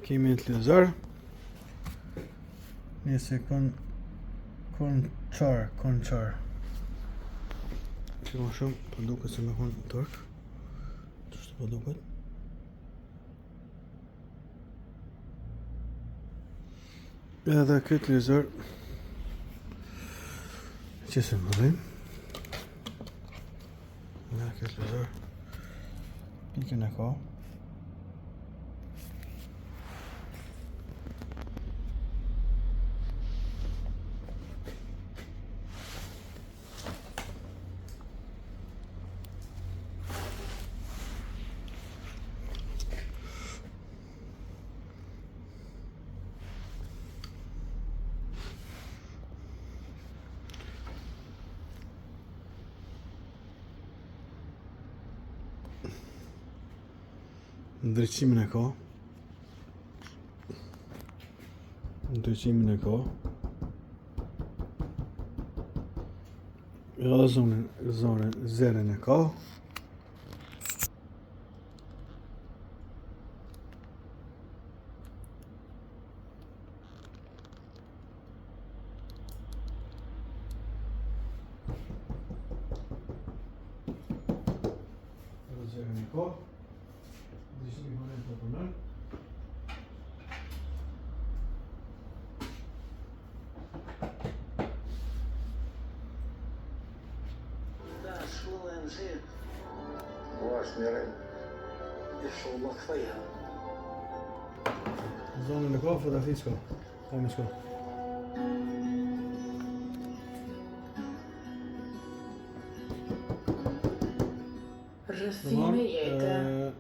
Kemi në televizor. Nëse konçar. Që më shumë, po duket se me konë tork. Qështë po duket? Edhe këtë televizor që se mbëllim. Nga këtë televizor pikën e ka. Ndryqimin e ka. Edhe zërin e ka. واش ميرين يفشل الله كفايها زون اللي كوف ولا فيسكو مسكو الرسمية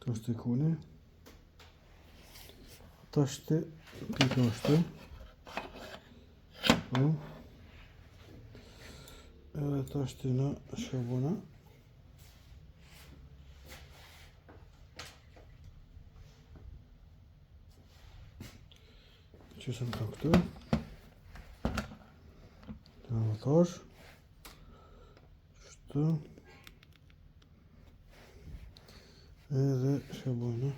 To është ikoni. To është pika është. Edhe to është në shabuna. Që se në ka këtu. Në motor. Kështu. Edhe shabuna.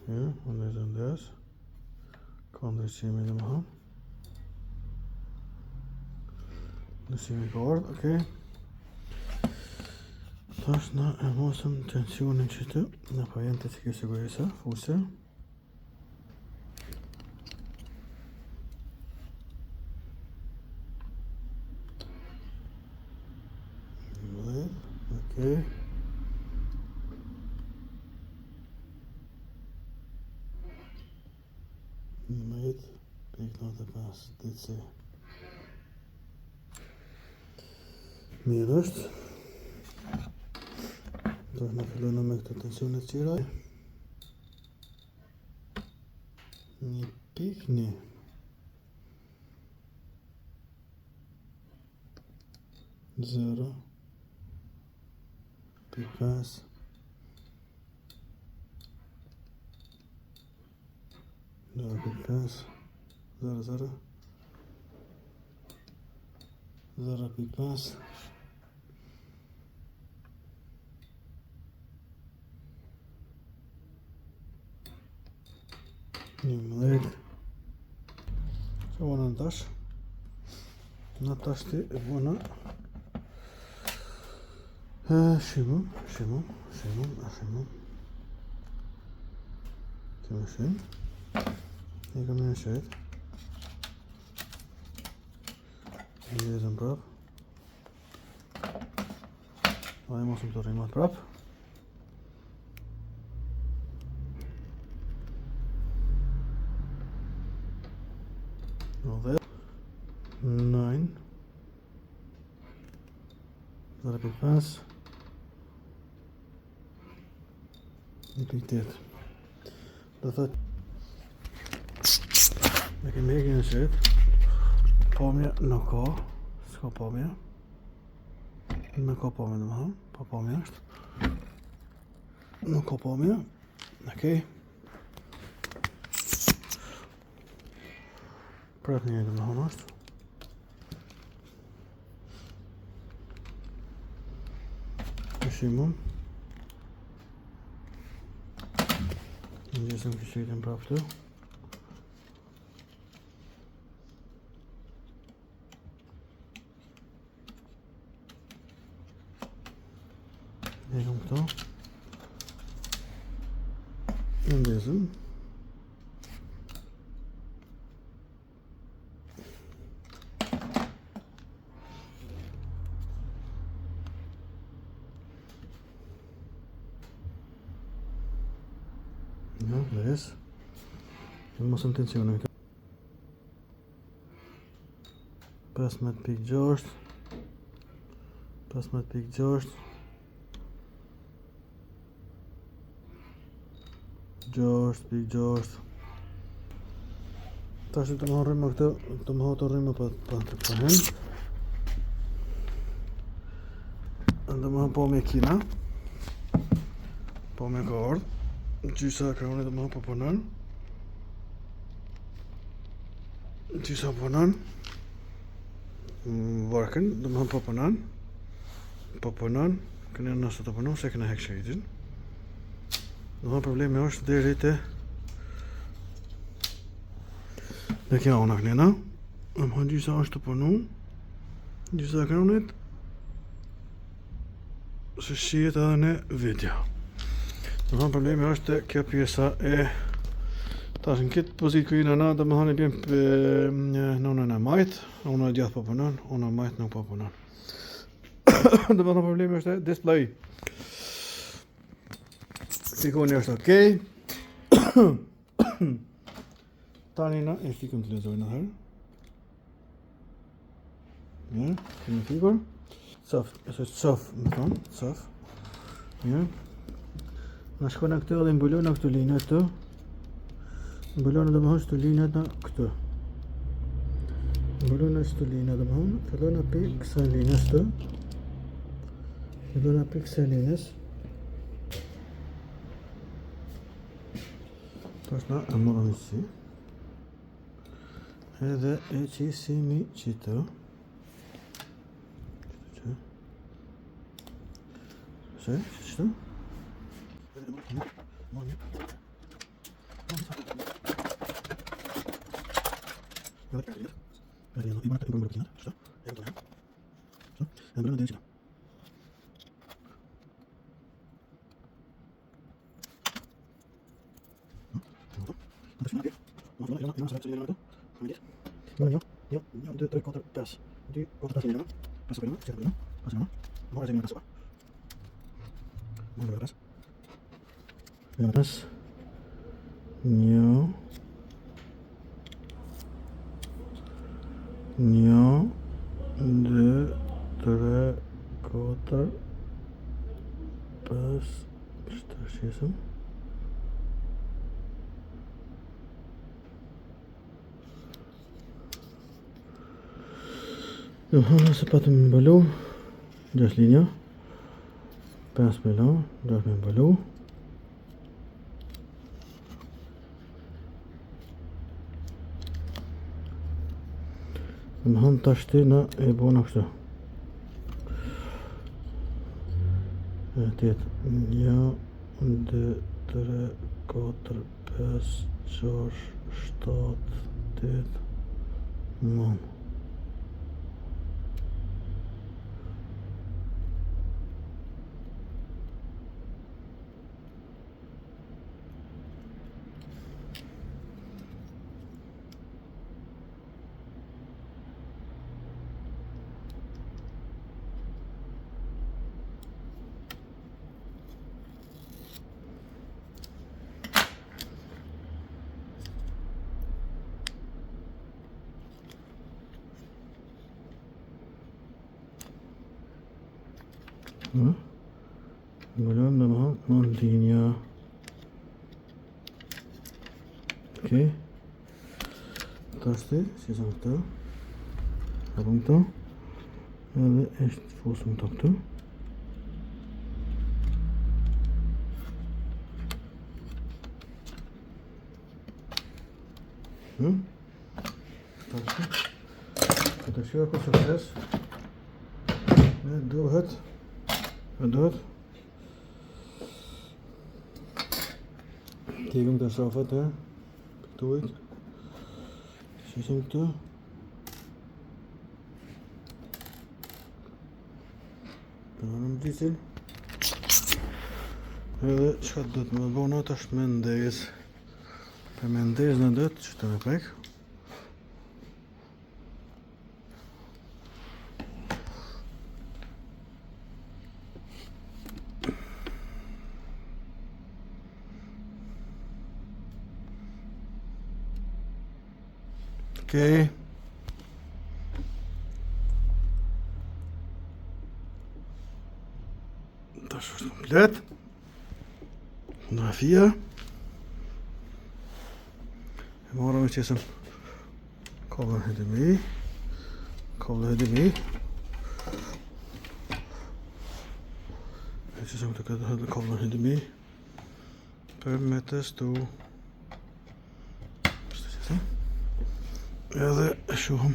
Ja, unë e të ndes. Ka ndryqimi dhe më ham. Ndryqimi ka ardhë, okej. Tash na e mosëm tensionin që të në pajente që kjo sigurisa, fuse. Okej. Mëjt, pik 95, DC. Mirë është. Tash në fillojnë me këtë tensionet qira. 1.1. 0 pik 5 0 pik 5 0 0 0 pik 5 11 që vona në tash në tash ti e vona shimum kemë shim e kam një shet e jetën prap a e mosëm të rrimat prap 9 0.5 1.8 do thot me kemi hekë në shet pomja në ka s'ka pomja me ka pomja në mëhëm pa pomja është nuk ka pomja okej prap një të mëhëm është shimum njësëm këshitin prap të njësëm këto njësëm no, vez. Mos më tensionin këtu. 15.6 15.6 6.6 tash të më rrimë këtë të më hotë rrimë për hen ndë më po me kina po me ka ardhë gjysa ekrani dhe më po punon gjysa punon varkën dhe më po punon këne nësë të punon se këne hek shëjtin dhe më problemi është deri te dhe kja ona kënena dhe më gjysa është të punu gjysa ekranit se shijet edhe në video domethënë problemi është kjo pjesa e tash në këtë pozitë ku jena na domethënë bjem nënën e majt, unë e djathtë po punon, unë e majt nuk po punon. Domethënë problemi është display. Fikoni është okej. Tani na e fikëm televizorin në herë. Ja, kemi fikur. Soft, është soft, më thonë, soft. Ja. Në shkona këtë dhe mbulona këtu linjët të mbulona dhe më hënë shtu linjët në këtë mbulona shtu linjët dhe më hënë fillona për kësa linjës të fillona për kësa linjës tash na e morëm si edhe e qisimi qitë qështë Një, 2, 3, 4, 5, shesëm. Nëse pa të më mbëllu, 6 linja, 5 me la, 6 me mbalu. Më hënë tash ti në e bona kështu. E tjetë 1, 2, 3, 4, 5, 6, 7, 8, 9. Mbulojmë dhe më hanë në linja. Okej. Tashti, si sa këta. Hapëm këta. Edhe eshtë fosëm të këta. Tashti. Këtë shua ku sukses. Ne duhet. Duhet. Tegëm të shafat e këtuit. Shishim këtu. Përënëm disil. Edhe qëka të dhëtë me bona të është me ndez. Për me ndez në dhëtë që të me pek. Okej. Tash është komplet. Fotografia. E marrëm e qesëm kabllën HDMI. Kabllën HDMI. E qesëm të këtë kabllën HDMI. Për me testu. Edhe e shohëm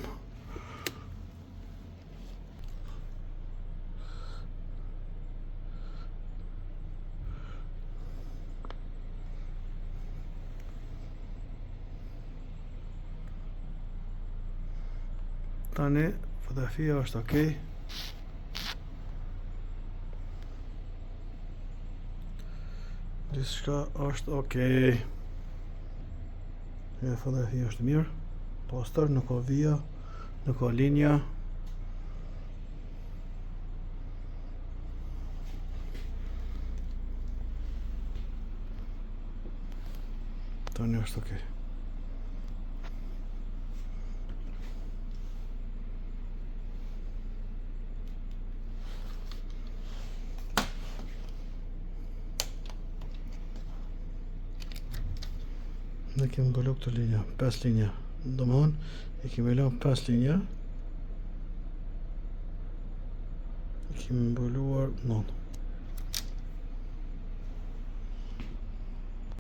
tani fotografia është okej. Gjithçka është okej. Fotografia është mirë. Poster, nuk ka vija, nuk ka linja. Tani është okej. Ne kemi mbulluar këtë linja, 5 linja. Domthon, e kemi lënë 5 linja. E kemi mbuluar 9.